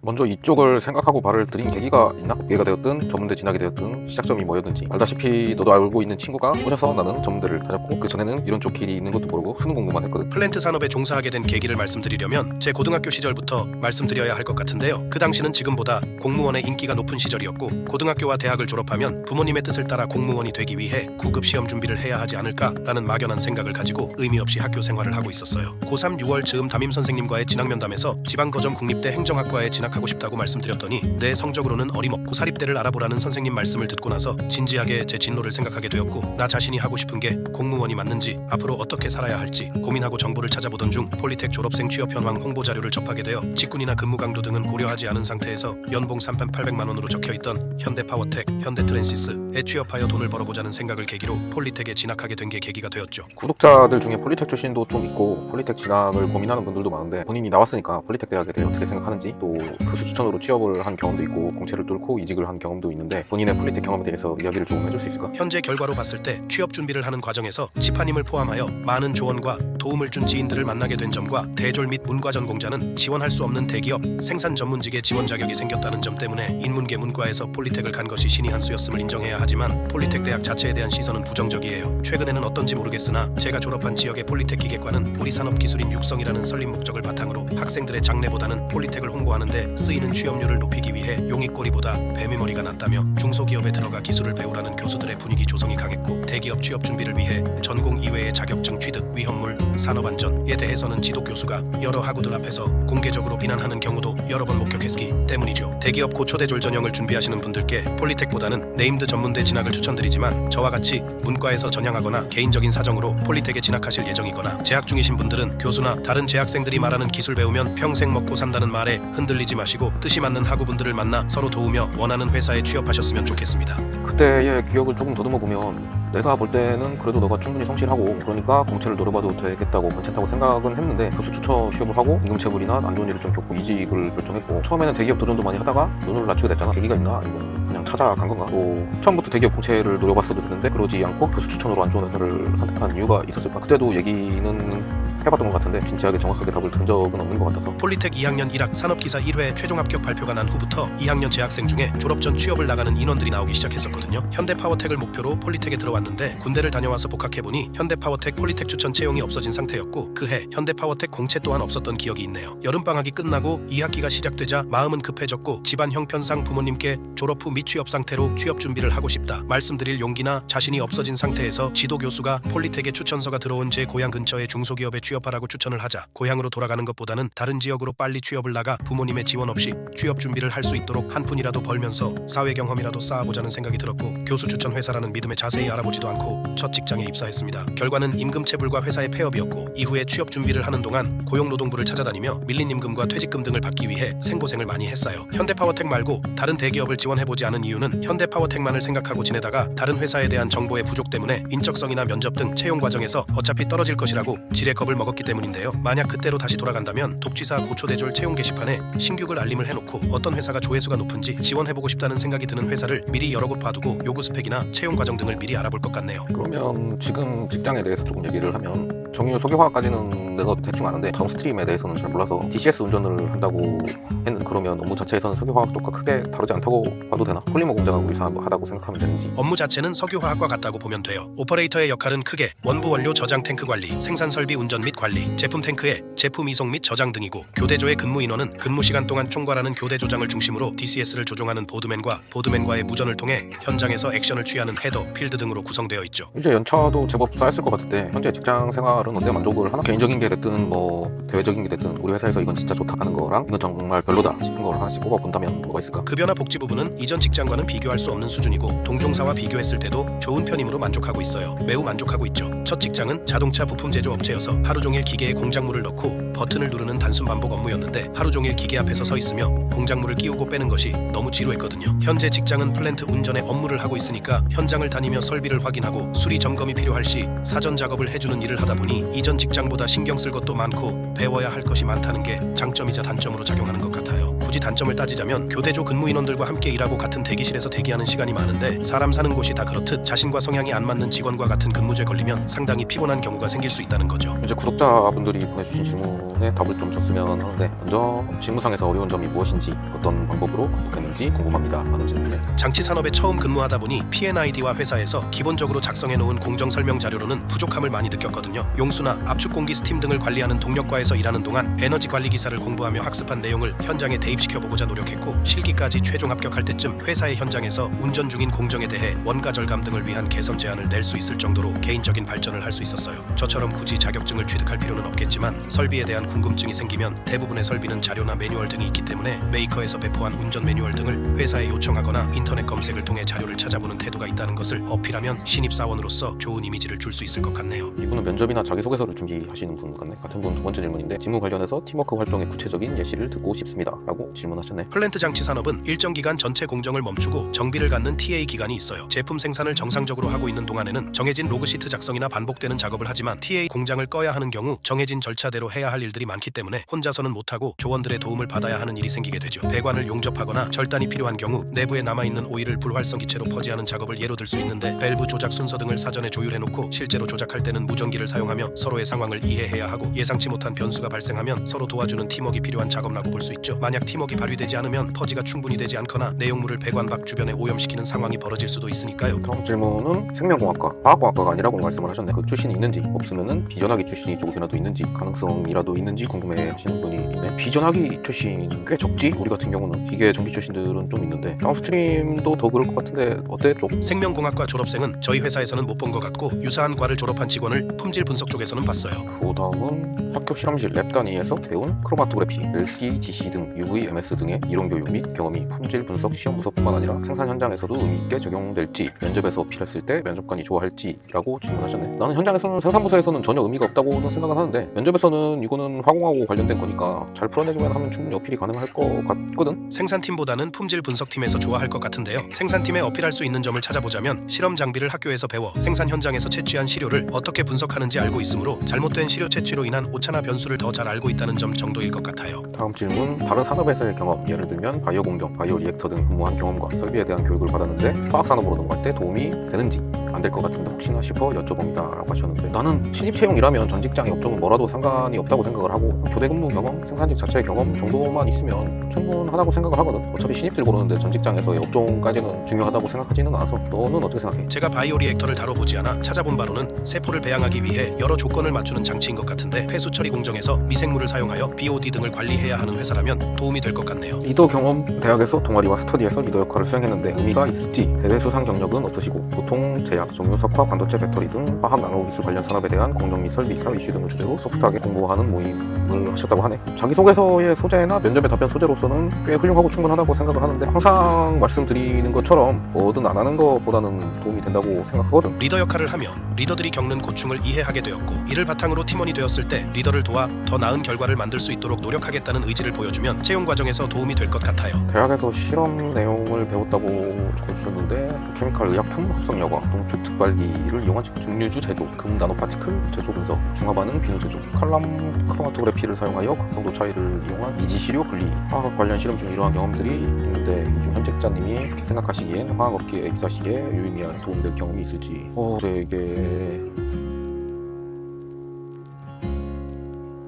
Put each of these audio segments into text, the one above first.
먼저 이쪽을 생각하고 말을 드린 계기가 있나? 업계가 되었든 전문대 진학이 되었든 시작점이 뭐였는지 알다시피 너도 알고 있는 친구가 오셔서 나는 전문대를 다녔고 그 전에는 이런 쪽 길이 있는 것도 모르고 수능 공부만 했거든. 플랜트 산업에 종사하게 된 계기를 말씀드리려면 제 고등학교 시절부터 말씀드려야 할 것 같은데요. 그 당시는 지금보다 공무원의 인기가 높은 시절이었고 고등학교와 대학을 졸업하면 부모님의 뜻을 따라 공무원이 되기 위해 구급 시험 준비를 해야 하지 않을까라는 막연한 생각을 가지고 의미 없이 학교 생활을 하고 있었어요. 고3 6월 즈음 담임 선생님과의 진학면담에서 지방거점 국립대 행정학과에 진학하고 싶다고 말씀드렸더니 내 성적으로는 어림없고 사립대를 알아보라는 선생님 말씀을 듣고 나서 진지하게 제 진로를 생각하게 되었고 나 자신이 하고 싶은 게 공무원이 맞는지 앞으로 어떻게 살아야 할지 고민하고 정보를 찾아보던 중 폴리텍 졸업생 취업 현황 홍보 자료를 접하게 되어 직군이나 근무 강도 등은 고려하지 않은 상태에서 연봉 3,800만 원으로 적혀있던 현대파워텍, 현대트랜시스에 취업하여 돈을 벌어보자는 생각을 계기로 폴리텍에 진학하게 된 게 계기가 되었죠. 구독자들 중에 폴리텍 출신도 좀 있고 폴리텍 진학을 고민하는 분들도 많은데 본인이 나왔으니까 폴리텍 대학에 대해 어떻게 생각하는지 또 교수 추천으로 취업을 한 경험도 있고 공채를 뚫고 이직을 한 경험도 있는데 본인의 폴리텍 경험에 대해서 이야기를 좀 해줄 수 있을까? 현재 결과로 봤을 때 취업 준비를 하는 과정에서 치파님을 포함하여 많은 조언과 도움을 준 지인들을 만나게 된 점과 대졸 및 문과 전공자는 지원할 수 없는 대기업 생산 전문직의 지원 자격이 생겼다는 점 때문에 인문계 문과에서 폴리텍을 간 것이 신의 한 수였음을 인정해야 하지만 폴리텍 대학 자체에 대한 시선은 부정적이에요. 최근에는 어떤지 모르겠으나 제가 졸업한 지역의 폴리텍 기계과는 우리 산업기술인 육성이라는 설립 목적을 바탕으로 학생들의 장래보다는 폴리텍을 홍보하는 데 쓰이는 취업률을 높이기 위해 용익꼬리보다 뱀이머리가 낫다며 중소기업에 들어가 기술을 배우라는 교수들의 분위기 조성이 강했고 대기업 취업 준비를 위해 전공 이외의 자격증 취득, 위험물, 산업안전에 대해서는 지도 교수가 여러 학우들 앞에서 공개적으로 비난하는 경우도 여러 번 목격했기 때문이죠. 대기업 고초대졸 전형을 준비하시는 분들께 폴리텍보다는 네임드 전문대 진학을 추천드리지만 저와 같이 문과에서 전향하거나 개인적인 사정으로 폴리텍에 진학하실 예정이거나 재학 중이신 분들은 교수나 다른 재학생들이 말하는 기술 배우면 평생 먹고 산다는 말에 흔들리지 마시고 뜻이 맞는 학우분들을 만나 서로 도우며 원하는 회사에 취업하셨으면 좋겠습니다. 그때의 기억을 조금 더듬어 보면 내가 볼 때는 그래도 너가 충분히 성실하고 그러니까 공채를 노려봐도 되겠다고 괜찮다고 생각은 했는데 교수 추천 취업을 하고 임금체불이나 안 좋은 일을 좀 겪고 이직을 결정했고 처음에는 대기업 도전도 많이 하다가 눈을 낮추게 됐잖아. 계기가 있나? 아니면 그냥 찾아간 건가? 또 처음부터 대기업 공채를 노려봤어도 되는데 그러지 않고 교수 추천으로 안 좋은 회사를 선택한 이유가 있었을까? 그때도 얘기는 해봤던 것 같은데 진지하게 정확하게 답을 들은 적은 없는 것 같아서. 폴리텍 2학년 1학 산업기사 1회 최종 합격 발표가 난 후부터 2학년 재학생 중에 졸업 전 취업을 나가는 인원들이 나오기 시작했었거든요. 현대파워텍을 목표로 폴리텍에 들어왔는데 군대를 다녀와서 복학해보니 현대파워텍 폴리텍 추천 채용이 없어진 상태였고 그해 현대파워텍 공채 또한 없었던 기억이 있네요. 여름방학이 끝나고 2학기가 시작되자 마음은 급해졌고 집안 형편상 부모님께 졸업 후 미취업 상태로 취업 준비를 하고 싶다 말씀드릴 용기나 자신이 없어진 상태에서 지도 교수가 폴리텍에 추천서가 들어온 제 고향 근처의 중소기업에 취업하라고 추천을 하자 고향으로 돌아가는 것보다는 다른 지역으로 빨리 취업을 나가 부모님의 지원 없이 취업 준비를 할 수 있도록 한 푼이라도 벌면서 사회 경험이라도 쌓아보자는 생각이 들었고 교수 추천 회사라는 믿음에 자세히 알아보지도 않고 첫 직장에 입사했습니다. 결과는 임금체불과 회사의 폐업이었고 이후에 취업 준비를 하는 동안 고용노동부를 찾아다니며 밀린 임금과 퇴직금 등을 받기 위해 생고생을 많이 했어요. 현대파워텍 말고 다른 대기업을 지원해보지 않은 이유는 현대파워텍만을 생각하고 지내다가 다른 회사에 대한 정보의 부족 때문에 인적성이나 면접 등 채용 과정에서 어차피 떨어질 것이라고 지레 겁을 먹었기 때문인데요. 만약 그때로 다시 돌아간다면 독취사 고초대졸 채용 게시판에 신규글 알림을 해놓고 어떤 회사가 조회수가 높은지 지원해보고 싶다는 생각이 드는 회사를 미리 여러 곳 봐두고 요구 스펙이나 채용 과정 등을 미리 알아볼 것 같네요. 그러면 지금 직장에 대해서 조금 얘기를 하면 정유 소개화까지는 내가 대충 아는데 다운스트림에 대해서는 잘 몰라서 DCS 운전을 한다고 했는 그러면 업무 자체에서는 석유화학 쪽과 크게 다르지 않다고 봐도 되나? 폴리머 공장을 우리 하다고 생각하면 되는지. 업무 자체는 석유화학과 같다고 보면 돼요. 오퍼레이터의 역할은 크게 원부 원료 저장 탱크 관리, 생산 설비 운전 및 관리, 제품 탱크의 제품 이송 및 저장 등이고 교대조의 근무 인원은 근무 시간 동안 총괄하는 교대 조장을 중심으로 DCS를 조종하는 보드맨과 보드맨과의 무전을 통해 현장에서 액션을 취하는 헤더, 필드 등으로 구성되어 있죠. 이제 연차도 제법 쌓였을 것 같은데 현재 직장 생활은 어때? 만족을 하나? 개인적인 게 됐든 뭐 대외적인 게 됐든 우리 회사에서 이건 진짜 좋다 하는 거랑 이건 정말 별로다 싶은 거를 하나씩 꼽아본다면 뭐가 있을까? 급여나 복지 부분은 이전 직장과는 비교할 수 없는 수준이고 동종사와 비교했을 때도 좋은 편임으로 만족하고 있어요. 매우 만족하고 있죠. 첫 직장은 자동차 부품 제조 업체여서 하루 종일 기계에 공작물을 넣고 버튼을 누르는 단순 반복 업무였는데 하루 종일 기계 앞에서 서 있으며 공작물을 끼우고 빼는 것이 너무 지루했거든요. 현재 직장은 플랜트 운전의 업무를 하고 있으니까 현장을 다니며 설비를 확인하고 수리 점검이 필요할 시 사전 작업을 해주는 일을 하다 보니 이전 직장보다 신경 쓸 것도 많고 배워야 할 것이 많다는 게 장점이자 단점으로 작용하는 것 같아요. 굳이 단점을 따지자면 교대조 근무 인원들과 함께 일하고 같은 대기실에서 대기하는 시간이 많은데 사람 사는 곳이 다 그렇듯 자신과 성향이 안 맞는 직원과 같은 근무제 걸리면 상당히 피곤한 경우가 생길 수 있다는 거죠. 이제 구독자분들이 보내주신 질문에 답을 좀 줬으면 하는데, 먼저 직무상에서 어려운 점이 무엇인지, 어떤 방법으로 극복했는지 궁금합니다 하는 질문에, 장치 산업에 처음 근무하다 보니 P&ID와 회사에서 기본적으로 작성해 놓은 공정 설명 자료로는 부족함을 많이 느꼈거든요. 용수나 압축 공기 스팀 등을 관리하는 동력과에서 일하는 동안 에너지 관리 기사를 공부하며 학습한 내용을 현장에 대입시켜 보고자 노력했고, 실기까지 최종 합격할 때쯤 회사의 현장에서 운전 중인 공정에 대해 원가 절감 등을 위한 개선 제안을 낼 수 있을 정도로 개인적인 발전을 할 수 있었어요. 저처럼 굳이 자격증을 취득할 필요는 없겠지만 설비에 대한 궁금증이 생기면 대부분의 설비는 자료나 매뉴얼 등이 있기 때문에 메이커에서 배포한 운전 매뉴얼 등을 회사에 요청하거나 인터넷 검색을 통해 자료를 찾아보는 태도가 있다는 것을 어필하면 신입사원으로서 좋은 이미지를 줄 수 있을 것 같네요. 이분은 면접이나 자기소개서를 준비하시는 분 같네. 같은 분 두 번째 질문인데, 직무 관련해서 팀워크 활동의 구체적인 예시를 듣고 싶습니다 라고 질문하셨네. 플랜트 장치 산업은 일정 기간 전체 공정을 멈추고 정비를 갖는 TA 기간이 있어요. 제품 생산을 정상적으로 하고 있는 동안에는 정해진 로그시트 작성이나 반복되는 작업을 하지만 TA 공장을 꺼야 하는 경우 정해진 절차대로 해야 할 일들이 많기 때문에 혼자서는 못하고 조원들의 도움을 받아야 하는 일이 생기게 되죠. 배관을 용접하거나 절단이 필요한 경우 내부에 남아있는 오일을 불활성 기체로 퍼지하는 작업을 예로 들 수 있는데, 밸브 조작 순서 등을 사전에 조율해놓고 실제로 조작할 때는 무전기를 사용하며 서로의 상황을 이해해야 하고, 예상치 못한 변수가 발생하면 서로 도와주는 팀워크가 필요한 작업라고 볼 수 있죠. 만약 팀워크가 발휘되지 않으면 퍼지가 충분히 되지 않거나 내용물을 배관 밖 주변에 오염시키는 상황이 벌어질 수도 있으니까요. 다음 질문은 생명공학과, 과학공학과가 아니라고 말씀을 하셨네. 그 출신이 있는지, 없으면은 비전학위 출신이 조금이라도 있는지, 가능성이라도 있는지 궁금해 하시는 분이 있네. 비전학위 출신 꽤 적지? 우리 같은 경우는 기계 전기 출신들은 좀 있는데, 다운스트림도 더 그럴 것 같은데 어때 쪽? 생명공학과 졸업생은 저희 회사에서는 못 본 것 같고, 유사한 과를 졸업한 직원을 품질 분석 쪽에서는 봤어요. 그 다음은 학교 실험실 랩 단위에서 배운 크로마토그래피, LC/GC 등 UV, MS 등의 이론 교육 및 경험이 품질 분석 시험 부서뿐만 아니라 생산 현장에서도 의미 있게 적용될지, 면접에서 어필했을 때 면접관이 좋아할지라고 질문하셨네. 나는 현장에서는, 생산부서에서는 전혀 의미가 없다고는 생각은 하는데, 면접에서는 이거는 화공하고 관련된 거니까 잘 풀어내기만 하면 충분히 어필이 가능할 것 같거든. 생산팀보다는 품질 분석팀에서 좋아할 것 같은데요. 생산팀에 어필할 수 있는 점을 찾아보자면, 실험 장비를 학교에서 배워 생산 현장에서 채취한 시료를 어떻게 분석하는지 알고 있으므로 잘못된 시료 채취로 인한 오차나 변수를 더 잘 알고 있다는 점 정도일 것 같아요. 다음 질문, 다른 산업에서의 경험, 예를 들면 바이오 공정, 바이오 리액터 등 근무한 경험과 설비에 대한 교육을 받았는데 화학산업으로 넘어갈 때 도움이 되는지, 안 될 것 같은데 혹시나 싶어 여쭤봅니다 라고 하셨는데, 나는 신입 채용이라면 전 직장의 업종은 뭐라도 상관이 없다고 생각을 하고, 교대 근무 경험, 생산직 자체의 경험 정도만 있으면 충분하다고 생각을 하거든. 어차피 신입들 고르는데 전 직장에서의 업종까지는 중요하다고 생각하지는 않아서. 너는 어떻게 생각해? 제가 바이오 리액터를 다뤄보지 않아 찾아본 바로는 세포를 배양하기 위해 여러 조건을 맞추는 장치인 것 같은데, 폐수 처리 공정에서 미생물을 사용하여 BOD 등을 관리해야 하는 회사라면 도움이 될 것 같네요. 리더 경험, 대학에서 동아리와 스터디에서 리더 역할을 수행했는데 의미가 있을지, 대회 수상 경력은 없으시고 보통 제약, 정유석화, 반도체, 배터리 등 화학 나노기술 관련 산업에 대한 공정 및 설비 이사 이슈 등을 주제로 소프트하게 공부하는 모임을 하셨다고 하네. 자기소개서의 소재나 면접의 답변 소재로서는 꽤 훌륭하고 충분하다고 생각을 하는데, 항상 말씀드리는 것처럼 뭐든 안 하는 것보다는 도움이 된다고 생각하거든. 리더 역할을 하며 리더들이 겪는 고충을 이해하게 되었고, 이를 바탕으로 팀원이 되었을 때 리더를 도와 더 나은 결과를 만들 수 있도록 노력하겠다는 의지를 보여주면 채용 과정에서 도움이 될 것 같아요. 대학에서 실험 내용을 배웠다고 적어주셨는데, 케미칼 의약품 합성 여과, 동축 측발기를 이용한 증류주 제조, 금 나노파티클 제조 분석, 중화 반응 비누 제조, 칼럼 크로마토그래피를 사용하여 각성도 차이를 이용한 미지시료 분리, 화학 관련 실험 중 이러한 경험들이 있는데, 이중 현직자님이 생각하시기엔 화학업계에 입사시기에 유의미한 도움될 경험이 있을지. 되게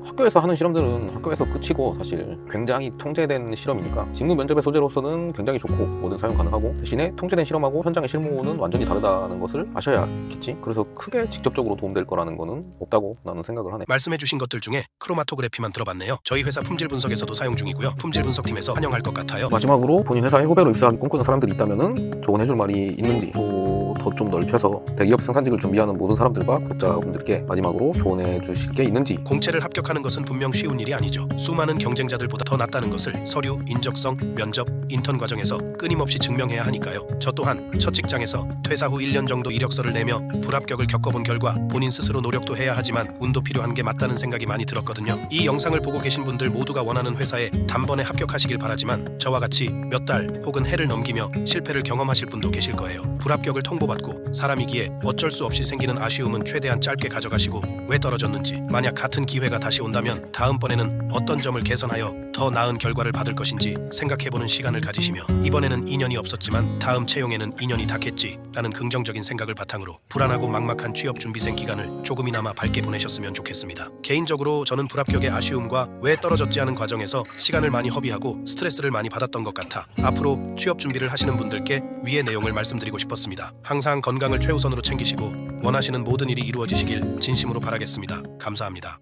학교에서 하는 실험들은 학교에서 끝이고, 사실 굉장히 통제된 실험이니까 직무 면접의 소재로서는 굉장히 좋고 뭐든 사용 가능하고, 대신에 통제된 실험하고 현장의 실무는 완전히 다르다는 것을 아셔야겠지. 그래서 크게 직접적으로 도움될 거라는 거는 없다고 나는 생각을 하네. 말씀해주신 것들 중에 크로마토그래피만 들어봤네요. 저희 회사 품질 분석에서도 사용 중이고요. 품질 분석팀에서 환영할 것 같아요. 마지막으로 본인 회사에 후배로 입사하기 꿈꾸는 사람들이 있다면은 조언해줄 말이 있는지, 또 더 좀 넓혀서 대기업 생산직을 준비하는 모든 사람들과 구독자분들께 마지막으로 조언해 주실 게 있는지. 공채를 합격하는 것은 분명 쉬운 일이 아니죠. 수많은 경쟁자들보다 더 낫다는 것을 서류, 인적성, 면접, 인턴 과정에서 끊임없이 증명해야 하니까요. 저 또한 첫 직장에서 퇴사 후 1년 정도 이력서를 내며 불합격을 겪어본 결과 본인 스스로 노력도 해야 하지만 운도 필요한 게 맞다는 생각이 많이 들었거든요. 이 영상을 보고 계신 분들 모두가 원하는 회사에 단번에 합격하시길 바라지만, 저와 같이 몇 달 혹은 해를 넘기며 실패를 경험하실 분도 계실 거예요. 불합격을 통보받고 사람이기에 어쩔 수 없이 생기는 아쉬움은 최대한 짧게 가져가시고, 왜 떨어졌는지, 만약 같은 기회가 다시 온다면 된다면 다음번에는 어떤 점을 개선하여 더 나은 결과를 받을 것인지 생각해보는 시간을 가지시며 이번에는 인연이 없었지만 다음 채용에는 인연이 닿겠지라는 긍정적인 생각을 바탕으로 불안하고 막막한 취업준비생 기간을 조금이나마 밝게 보내셨으면 좋겠습니다. 개인적으로 저는 불합격의 아쉬움과 왜 떨어졌지 하는 과정에서 시간을 많이 허비하고 스트레스를 많이 받았던 것 같아 앞으로 취업 준비를 하시는 분들께 위의 내용을 말씀드리고 싶었습니다. 항상 건강을 최우선으로 챙기시고 원하시는 모든 일이 이루어지시길 진심으로 바라겠습니다. 감사합니다.